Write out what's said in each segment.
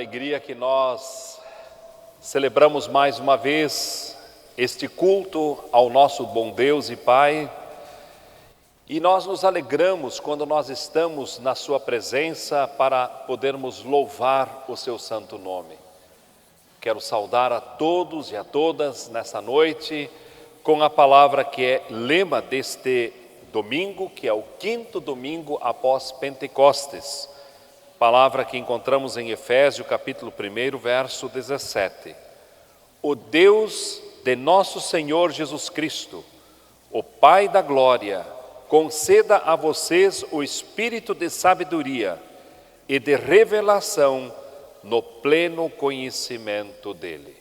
alegria que nós celebramos mais uma vez este culto ao nosso bom Deus e Pai. E nós nos alegramos quando nós estamos na sua presença para podermos louvar o seu santo nome. Quero saudar a todos e a todas nessa noite com a palavra que é lema deste domingo, que é o 5º domingo após Pentecostes. Palavra que encontramos em Efésios capítulo 1, verso 17. O Deus de nosso Senhor Jesus Cristo, o Pai da glória, conceda a vocês o espírito de sabedoria e de revelação no pleno conhecimento dele.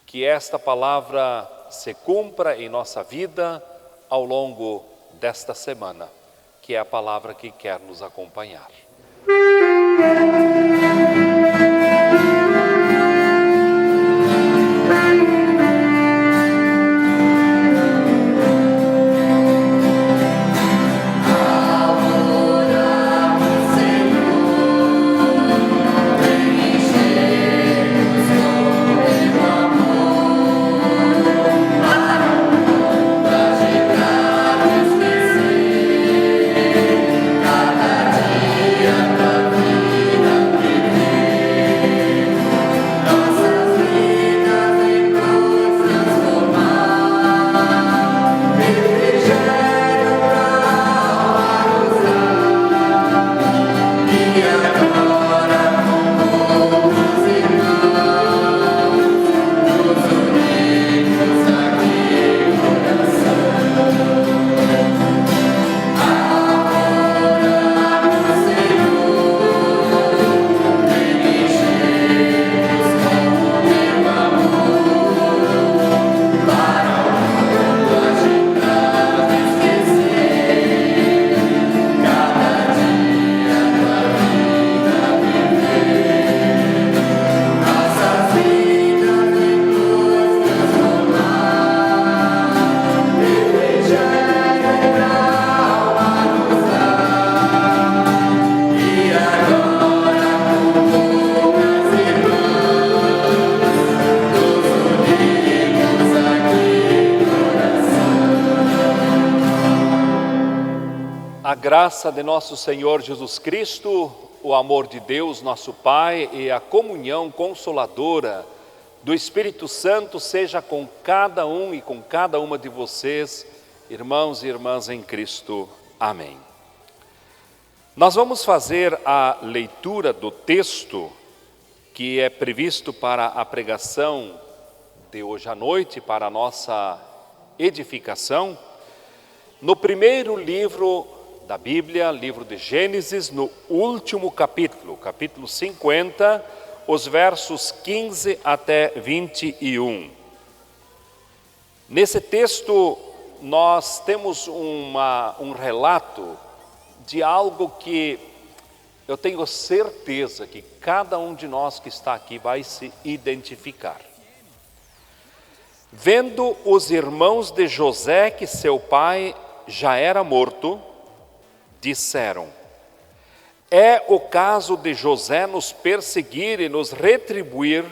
Que esta palavra se cumpra em nossa vida ao longo desta semana, que é a palavra que quer nos acompanhar. A graça de nosso Senhor Jesus Cristo, o amor de Deus, nosso Pai, e a comunhão consoladora do Espírito Santo seja com cada um e com cada uma de vocês, irmãos e irmãs em Cristo. Amém. Nós vamos fazer a leitura do texto que é previsto para a pregação de hoje à noite, para a nossa edificação, no primeiro livro da Bíblia, livro de Gênesis, no último capítulo, capítulo 50, os versos 15 até 21. Nesse texto, nós temos um relato de algo que eu tenho certeza que cada um de nós que está aqui vai se identificar. Vendo os irmãos de José que seu pai já era morto, disseram: é o caso de José nos perseguir e nos retribuir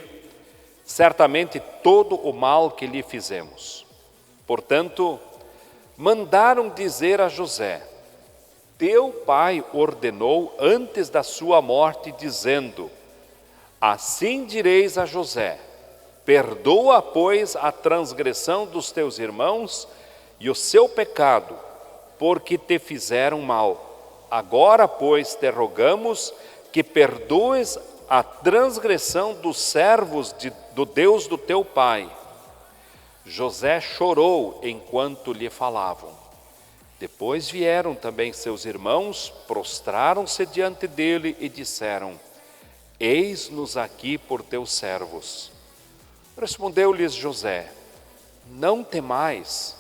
certamente todo o mal que lhe fizemos. Portanto, mandaram dizer a José: teu pai ordenou antes da sua morte, dizendo: assim direis a José: perdoa, pois, a transgressão dos teus irmãos e o seu pecado, porque te fizeram mal. Agora, pois, te rogamos que perdoes a transgressão dos servos do Deus do teu pai. José chorou enquanto lhe falavam. Depois vieram também seus irmãos, prostraram-se diante dele e disseram: eis-nos aqui por teus servos. Respondeu-lhes José: não temais.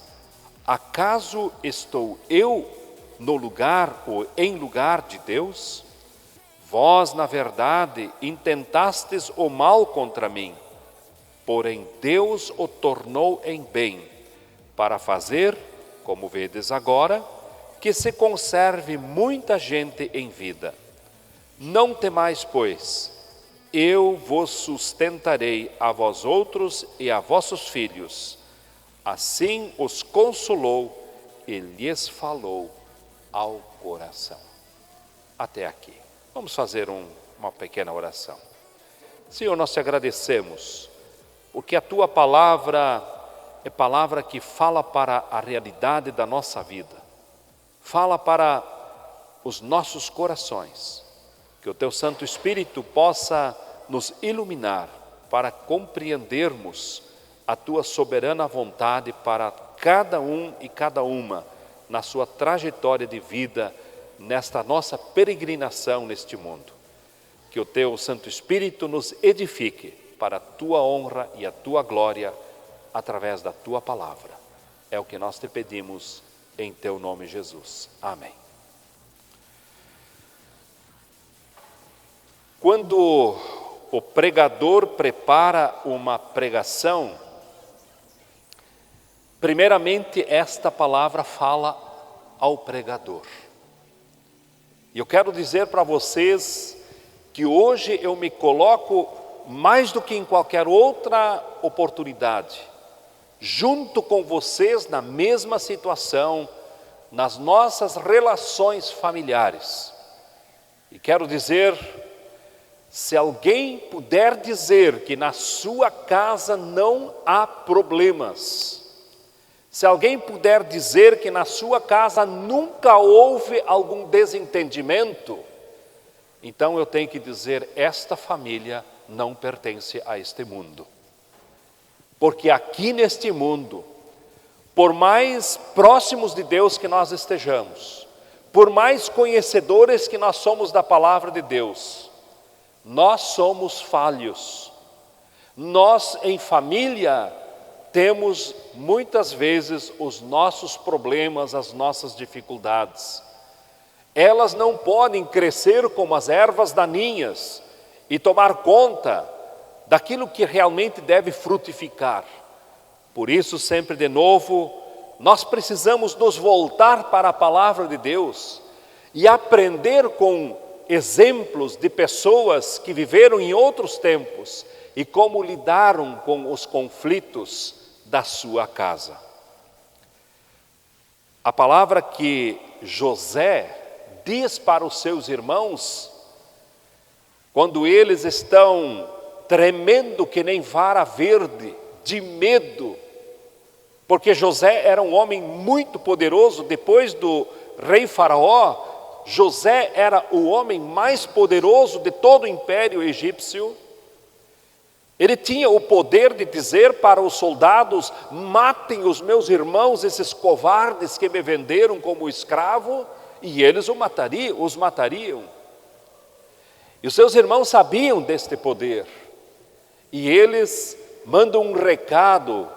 Acaso estou eu no lugar ou em lugar de Deus? Vós, na verdade, intentastes o mal contra mim, porém Deus o tornou em bem, para fazer, como vedes agora, que se conserve muita gente em vida. Não temais, pois, eu vos sustentarei a vós outros e a vossos filhos. Assim os consolou e lhes falou ao coração. Até aqui. Vamos fazer uma pequena oração. Senhor, nós te agradecemos, porque a tua palavra é palavra que fala para a realidade da nossa vida, fala para os nossos corações, que o teu Santo Espírito possa nos iluminar para compreendermos a tua soberana vontade para cada um e cada uma na sua trajetória de vida, nesta nossa peregrinação neste mundo. Que o teu Santo Espírito nos edifique para a tua honra e a tua glória através da tua palavra. É o que nós te pedimos em teu nome, Jesus. Amém. Quando o pregador prepara uma pregação, primeiramente esta palavra fala ao pregador. E eu quero dizer para vocês que hoje eu me coloco mais do que em qualquer outra oportunidade, junto com vocês na mesma situação, nas nossas relações familiares. E quero dizer, se alguém puder dizer que na sua casa não há problemas, se alguém puder dizer que na sua casa nunca houve algum desentendimento, então eu tenho que dizer, esta família não pertence a este mundo. Porque aqui neste mundo, por mais próximos de Deus que nós estejamos, por mais conhecedores que nós somos da palavra de Deus, nós somos falhos. Nós em família temos muitas vezes os nossos problemas, as nossas dificuldades. Elas não podem crescer como as ervas daninhas e tomar conta daquilo que realmente deve frutificar. Por isso, sempre de novo, nós precisamos nos voltar para a palavra de Deus e aprender com exemplos de pessoas que viveram em outros tempos e como lidaram com os conflitos da sua casa. A palavra que José diz para os seus irmãos, quando eles estão tremendo que nem vara verde, de medo, porque José era um homem muito poderoso, depois do rei Faraó, José era o homem mais poderoso de todo o império egípcio. Ele tinha o poder de dizer para os soldados, matem os meus irmãos, esses covardes que me venderam como escravo, e eles os matariam. E os seus irmãos sabiam deste poder, e eles mandam um recado,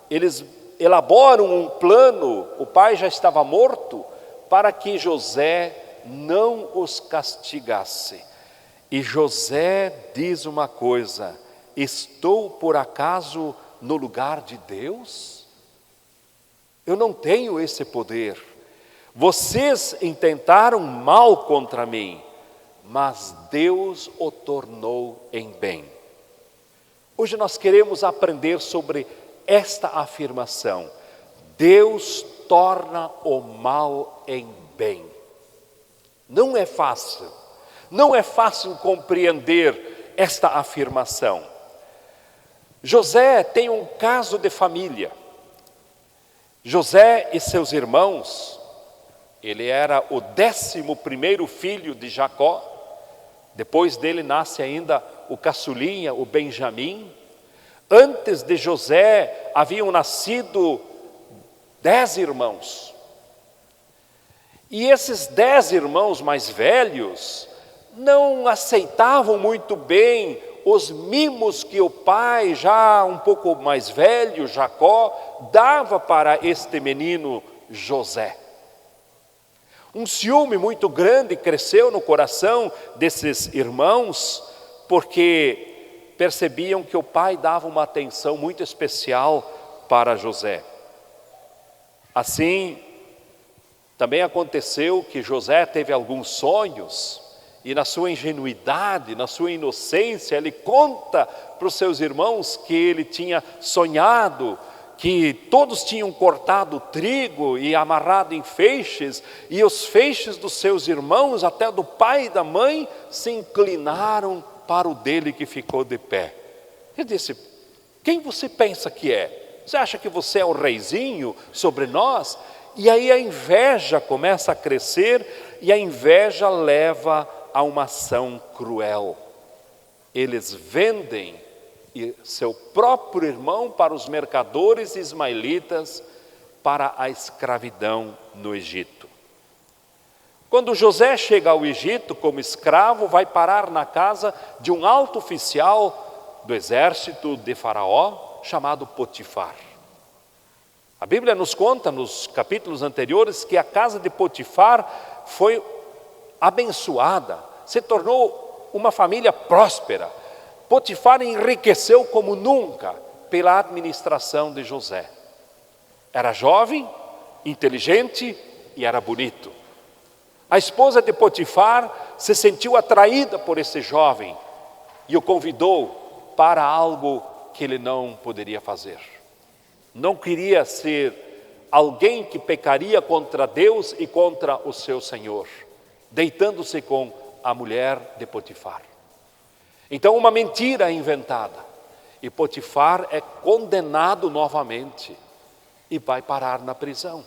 eles elaboram um plano, o pai já estava morto, para que José não os castigasse. E José diz uma coisa, estou por acaso no lugar de Deus? Eu não tenho esse poder. Vocês intentaram mal contra mim, mas Deus o tornou em bem. Hoje nós queremos aprender sobre esta afirmação. Deus torna o mal em bem. Não é fácil compreender esta afirmação. José tem um caso de família. José e seus irmãos, ele era o 11º filho de Jacó, depois dele nasce ainda o caçulinha, o Benjamim. Antes de José haviam nascido 10 irmãos. E esses 10 irmãos mais velhos não aceitavam muito bem os mimos que o pai, já um pouco mais velho, Jacó, dava para este menino José. Um ciúme muito grande cresceu no coração desses irmãos, porque percebiam que o pai dava uma atenção muito especial para José. Assim, também aconteceu que José teve alguns sonhos, E na sua ingenuidade, na sua inocência, ele conta para os seus irmãos que ele tinha sonhado, que todos tinham cortado trigo e amarrado em feixes, e os feixes dos seus irmãos, até do pai e da mãe, se inclinaram para o dele que ficou de pé. Ele disse: quem você pensa que é? Você acha que você é o reizinho sobre nós? E aí a inveja começa a crescer, e a inveja leva a uma ação cruel. Eles vendem seu próprio irmão para os mercadores ismaelitas para a escravidão no Egito. Quando José chega ao Egito como escravo, vai parar na casa de um alto oficial do exército de Faraó, chamado Potifar. A Bíblia nos conta nos capítulos anteriores que a casa de Potifar foi abençoada, se tornou uma família próspera. Potifar enriqueceu como nunca pela administração de José. Era jovem, inteligente e era bonito. A esposa de Potifar se sentiu atraída por esse jovem e o convidou para algo que ele não poderia fazer. Não queria ser alguém que pecaria contra Deus e contra o seu Senhor, deitando-se com a mulher de Potifar. Então uma mentira é inventada e Potifar é condenado novamente e vai parar na prisão.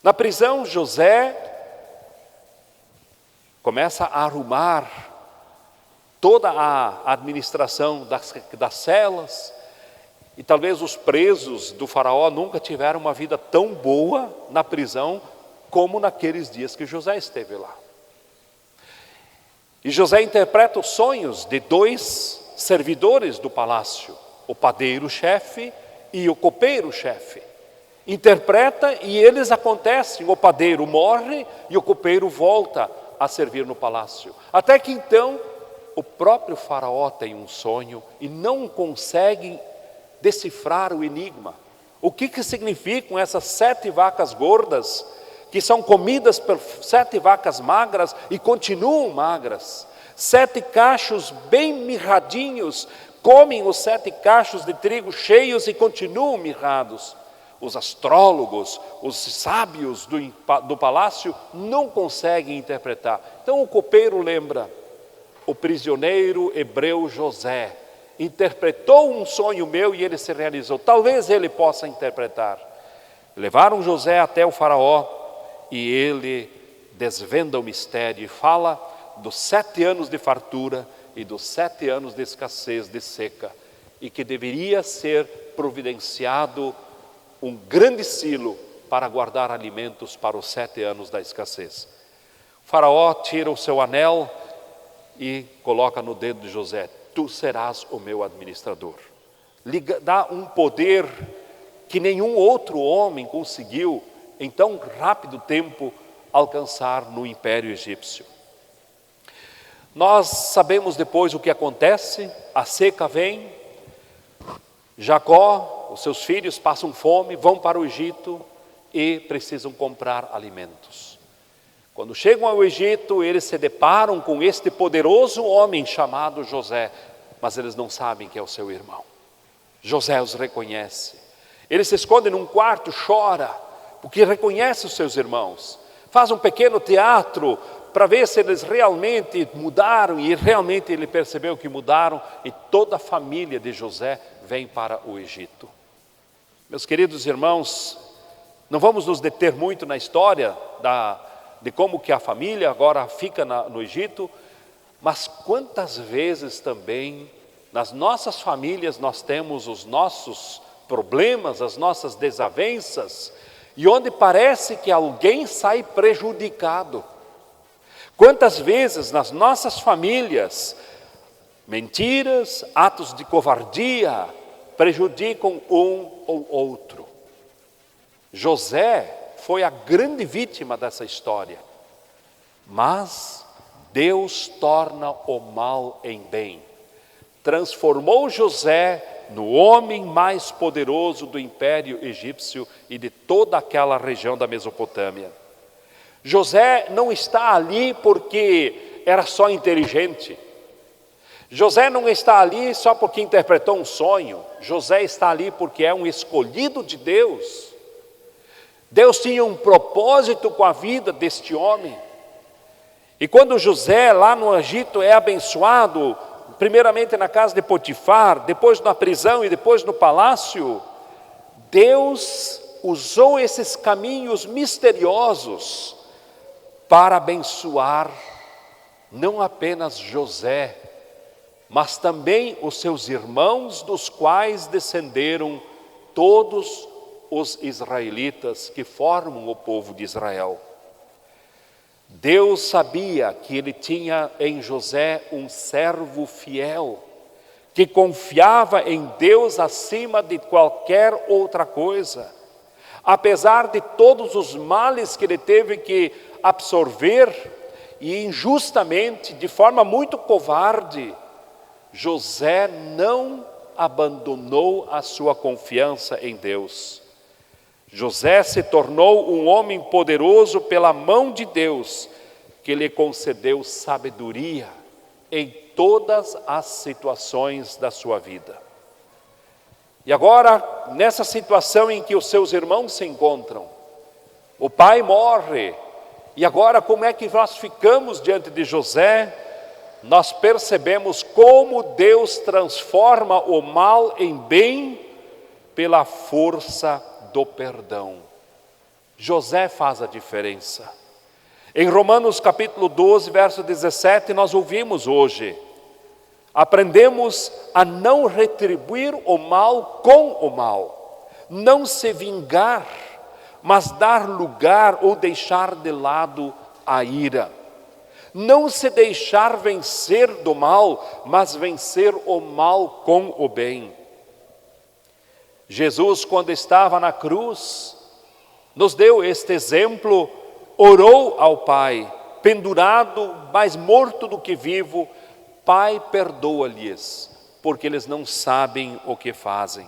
Na prisão, José começa a arrumar toda a administração das celas, e talvez os presos do faraó nunca tiveram uma vida tão boa na prisão como naqueles dias que José esteve lá. E José interpreta os sonhos de dois servidores do palácio, o padeiro-chefe e o copeiro-chefe. Interpreta e eles acontecem, o padeiro morre e o copeiro volta a servir no palácio. Até que então o próprio faraó tem um sonho e não consegue decifrar o enigma. O que significam essas 7 vacas gordas que são comidas por 7 vacas magras e continuam magras? 7 cachos bem mirradinhos comem os 7 cachos de trigo cheios e continuam mirrados. Os astrólogos, os sábios do palácio não conseguem interpretar. Então o copeiro lembra: o prisioneiro hebreu José interpretou um sonho meu e ele se realizou. Talvez ele possa interpretar. Levaram José até o faraó e ele desvenda o mistério e fala dos 7 anos de fartura e dos 7 anos de escassez, de seca, e que deveria ser providenciado um grande silo para guardar alimentos para os 7 anos da escassez. O faraó tira o seu anel e coloca no dedo de José: tu serás o meu administrador. Lhe dá um poder que nenhum outro homem conseguiu em tão rápido tempo alcançar no Império Egípcio. Nós sabemos depois o que acontece, a seca vem, Jacó, os seus filhos passam fome, vão para o Egito e precisam comprar alimentos. Quando chegam ao Egito, eles se deparam com este poderoso homem chamado José, mas eles não sabem que é o seu irmão. José os reconhece. Ele se esconde num quarto, chora, porque reconhece os seus irmãos. Faz um pequeno teatro para ver se eles realmente mudaram, e realmente ele percebeu que mudaram, e toda a família de José vem para o Egito. Meus queridos irmãos, não vamos nos deter muito na história de como que a família agora fica no Egito, mas quantas vezes também nas nossas famílias nós temos os nossos problemas, as nossas desavenças, e onde parece que alguém sai prejudicado. Quantas vezes nas nossas famílias mentiras, atos de covardia prejudicam um ou outro. José foi a grande vítima dessa história, mas Deus torna o mal em bem. Transformou José no homem mais poderoso do Império Egípcio e de toda aquela região da Mesopotâmia. José não está ali porque era só inteligente. José não está ali só porque interpretou um sonho. José está ali porque é um escolhido de Deus. Deus tinha um propósito com a vida deste homem. E quando José, lá no Egito, é abençoado, primeiramente na casa de Potifar, depois na prisão e depois no palácio, Deus usou esses caminhos misteriosos para abençoar não apenas José, mas também os seus irmãos, dos quais descenderam todos os israelitas que formam o povo de Israel. Deus sabia que ele tinha em José um servo fiel, que confiava em Deus acima de qualquer outra coisa. Apesar de todos os males que ele teve que absorver, e injustamente, de forma muito covarde, José não abandonou a sua confiança em Deus. José se tornou um homem poderoso pela mão de Deus, que lhe concedeu sabedoria em todas as situações da sua vida. E agora, nessa situação em que os seus irmãos se encontram, o pai morre, e agora como é que nós ficamos diante de José? Nós percebemos como Deus transforma o mal em bem pela força do perdão. José faz a diferença. Em Romanos capítulo 12, verso 17, nós ouvimos hoje: aprendemos a não retribuir o mal com o mal, não se vingar, mas dar lugar ou deixar de lado a ira. Não se deixar vencer do mal, mas vencer o mal com o bem. Jesus, quando estava na cruz, nos deu este exemplo, orou ao Pai, pendurado, mais morto do que vivo: Pai, perdoa-lhes, porque eles não sabem o que fazem.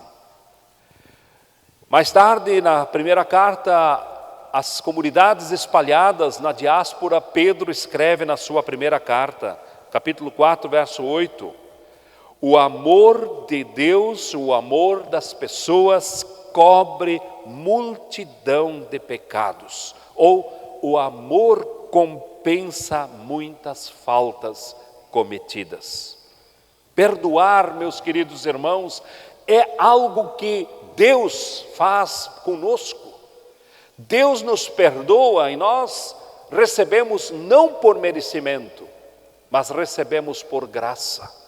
Mais tarde, na primeira carta às comunidades espalhadas na diáspora, Pedro escreve na sua primeira carta, capítulo 4, verso 8: o amor de Deus, o amor das pessoas cobre multidão de pecados, ou o amor compensa muitas faltas cometidas. Perdoar, meus queridos irmãos, é algo que Deus faz conosco. Deus nos perdoa e nós recebemos não por merecimento, mas recebemos por graça.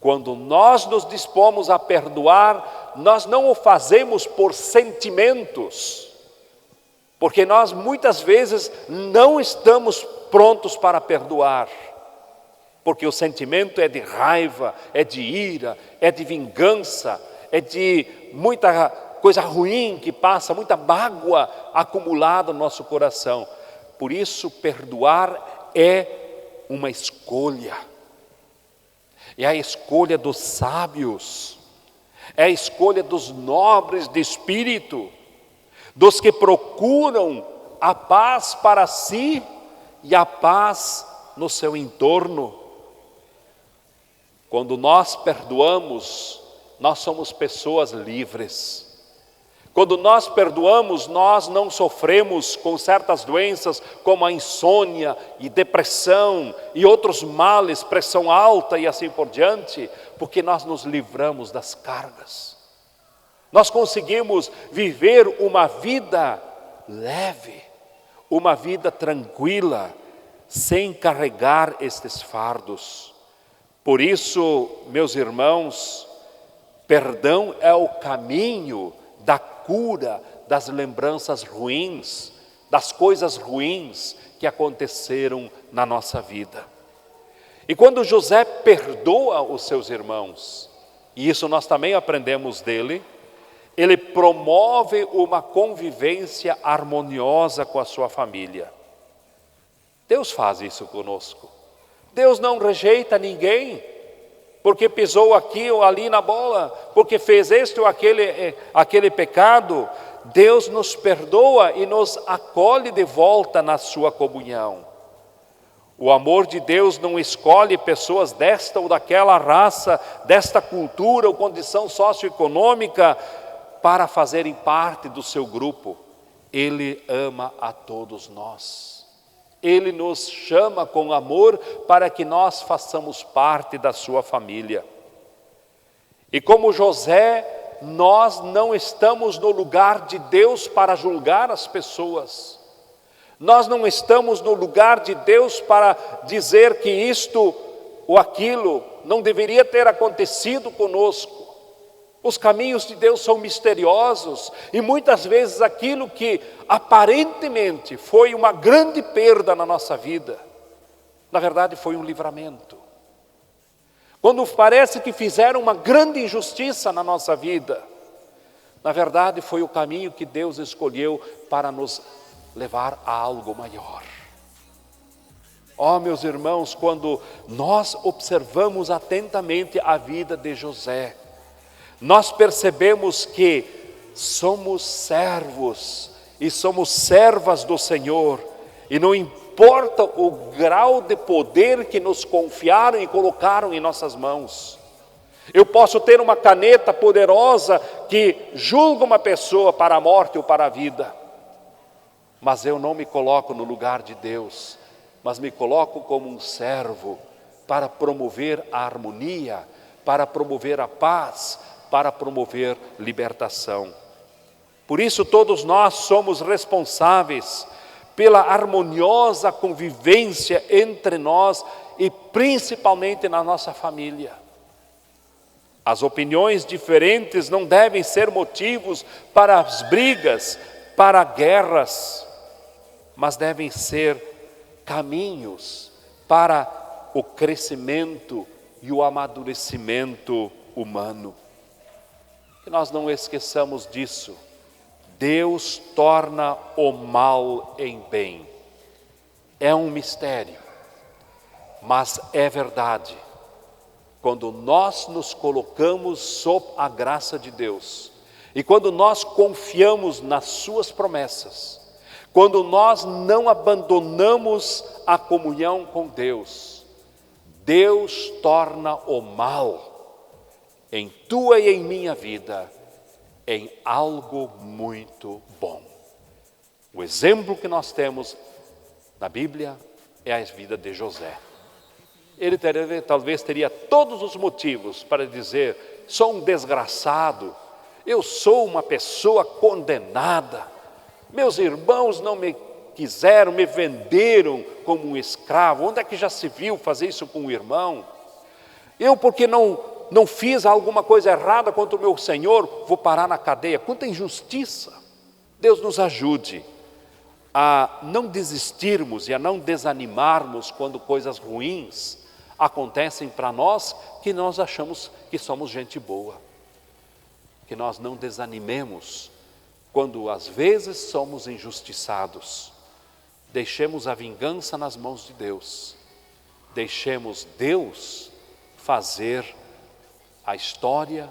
Quando nós nos dispomos a perdoar, nós não o fazemos por sentimentos, porque nós muitas vezes não estamos prontos para perdoar, porque o sentimento é de raiva, é de ira, é de vingança, é de muita coisa ruim que passa, muita mágoa acumulada no nosso coração. Por isso, perdoar é uma escolha. É a escolha dos sábios, é a escolha dos nobres de espírito, dos que procuram a paz para si e a paz no seu entorno. Quando nós perdoamos, nós somos pessoas livres. Quando nós perdoamos, nós não sofremos com certas doenças como a insônia e depressão e outros males, pressão alta e assim por diante, porque nós nos livramos das cargas. Nós conseguimos viver uma vida leve, uma vida tranquila, sem carregar estes fardos. Por isso, meus irmãos, perdão é o caminho da cura das lembranças ruins, das coisas ruins que aconteceram na nossa vida. E quando José perdoa os seus irmãos, e isso nós também aprendemos dele, ele promove uma convivência harmoniosa com a sua família. Deus faz isso conosco. Deus não rejeita ninguém, porque pisou aqui ou ali na bola, porque fez este ou aquele pecado. Deus nos perdoa e nos acolhe de volta na sua comunhão. O amor de Deus não escolhe pessoas desta ou daquela raça, desta cultura ou condição socioeconômica para fazerem parte do seu grupo. Ele ama a todos nós. Ele nos chama com amor para que nós façamos parte da sua família. E como José, nós não estamos no lugar de Deus para julgar as pessoas. Nós não estamos no lugar de Deus para dizer que isto ou aquilo não deveria ter acontecido conosco. Os caminhos de Deus são misteriosos e muitas vezes aquilo que aparentemente foi uma grande perda na nossa vida, na verdade foi um livramento. Quando parece que fizeram uma grande injustiça na nossa vida, na verdade foi o caminho que Deus escolheu para nos levar a algo maior. Ó, meus irmãos, quando nós observamos atentamente a vida de José, nós percebemos que somos servos e somos servas do Senhor, e não importa o grau de poder que nos confiaram e colocaram em nossas mãos. Eu posso ter uma caneta poderosa que julga uma pessoa para a morte ou para a vida, mas eu não me coloco no lugar de Deus, mas me coloco como um servo para promover a harmonia, para promover a paz, para promover libertação. Por isso todos nós somos responsáveis pela harmoniosa convivência entre nós e principalmente na nossa família. As opiniões diferentes não devem ser motivos para as brigas, para guerras, mas devem ser caminhos para o crescimento e o amadurecimento humano. Que nós não esqueçamos disso. Deus torna o mal em bem. É um mistério, mas é verdade. Quando nós nos colocamos sob a graça de Deus, e quando nós confiamos nas suas promessas, quando nós não abandonamos a comunhão com Deus, Deus torna o mal em tua e em minha vida, em algo muito bom. O exemplo que nós temos na Bíblia é a vida de José. Ele talvez teria todos os motivos para dizer: sou um desgraçado, eu sou uma pessoa condenada, meus irmãos não me quiseram, me venderam como um escravo, onde é que já se viu fazer isso com o irmão? Eu, porque não fiz alguma coisa errada contra o meu Senhor, vou parar na cadeia. Quanta injustiça! Deus nos ajude a não desistirmos e a não desanimarmos quando coisas ruins acontecem para nós, que nós achamos que somos gente boa. Que nós não desanimemos quando às vezes somos injustiçados. Deixemos a vingança nas mãos de Deus. Deixemos Deus fazer a história,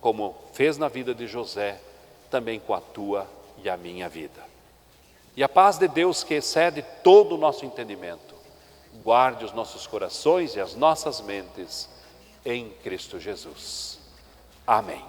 como fez na vida de José, também com a tua e a minha vida. E a paz de Deus, que excede todo o nosso entendimento, guarde os nossos corações e as nossas mentes em Cristo Jesus. Amém.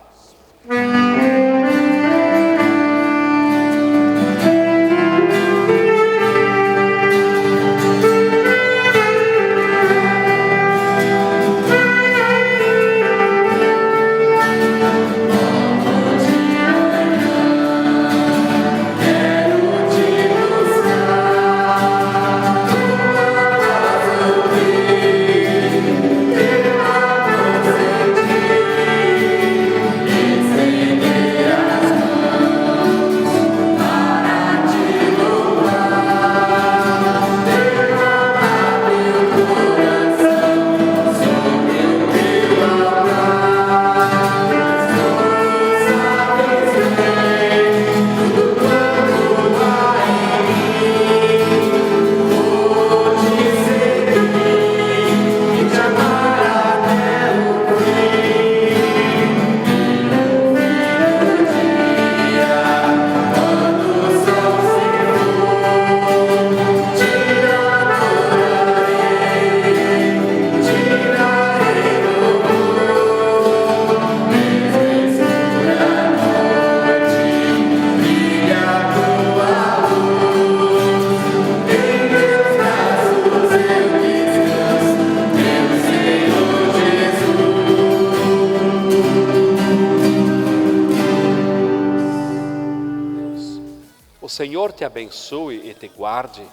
Senhor te abençoe e te guarde.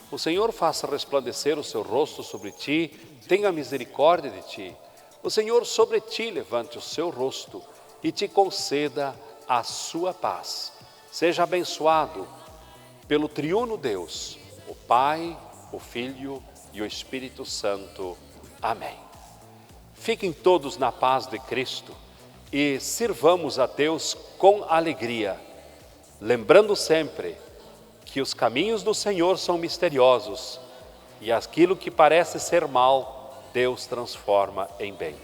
O Senhor faça resplandecer o seu rosto sobre ti, tenha misericórdia de ti. O Senhor sobre ti levante o seu rosto e te conceda a sua paz. Seja abençoado pelo triuno Deus, o Pai, o Filho e o Espírito Santo. Amém. Fiquem todos na paz de Cristo e sirvamos a Deus com alegria, lembrando sempre que os caminhos do Senhor são misteriosos e aquilo que parece ser mal, Deus transforma em bem.